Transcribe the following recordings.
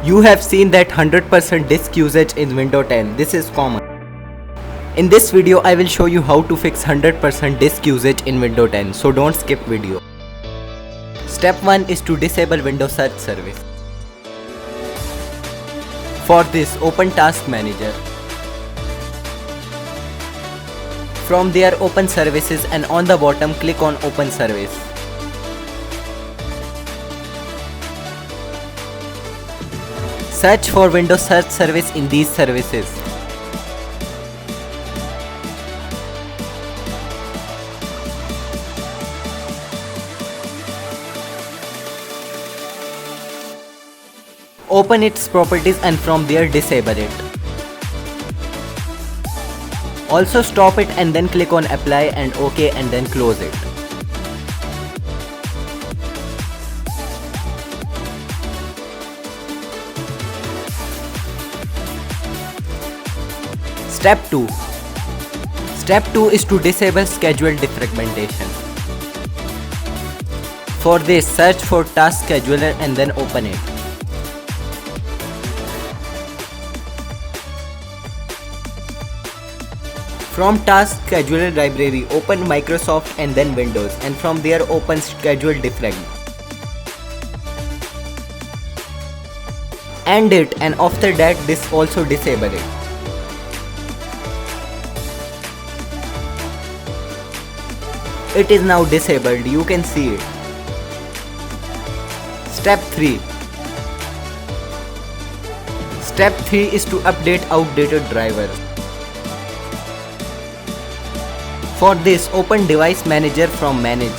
You have seen that 100% disk usage in Windows 10. This is common. In this video, I will show you how to fix 100% disk usage in Windows 10, so don't skip video. Step 1 is to disable Windows Search Service. For this, open Task Manager. From there, open Services and on the bottom click on Open Service. Search for Windows Search Service in these services. Open its properties and from there disable it. Also stop it and then click on Apply and OK and then close it. Step 2. Step 2 is to disable scheduled defragmentation. For this, search for Task Scheduler and then open it. From Task Scheduler library, open Microsoft and then Windows, and from there open Schedule Defrag. End it, and after that this also disable it. It is now disabled, you can see it. Step 3. Step 3 is to update outdated driver. For this, open Device Manager from Manage.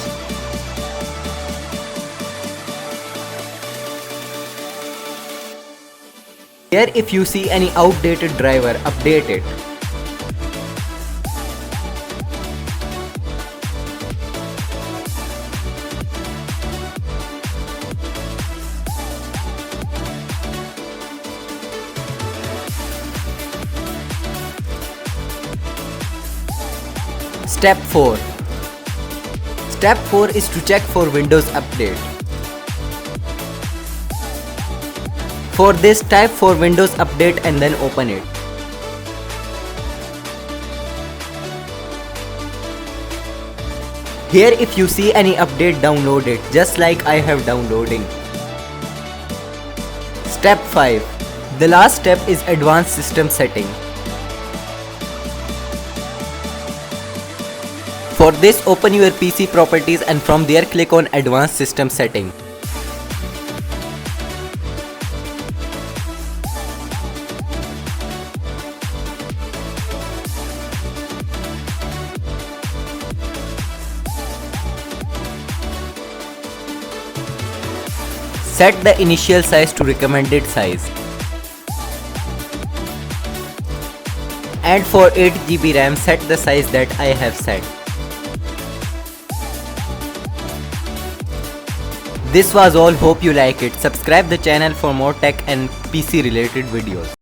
Here, if you see any outdated driver, update it. Step 4. Step 4 is to check for Windows Update. For this, type for Windows Update and then open it. Here, if you see any update, download it, just like I have downloading. Step 5. The last step is Advanced System Setting. For this, open your PC properties and from there click on Advanced System Setting. Set the initial size to recommended size. And for 8 GB RAM, set the size that I have set. This was all, hope you like it. Subscribe the channel for more tech and PC related videos.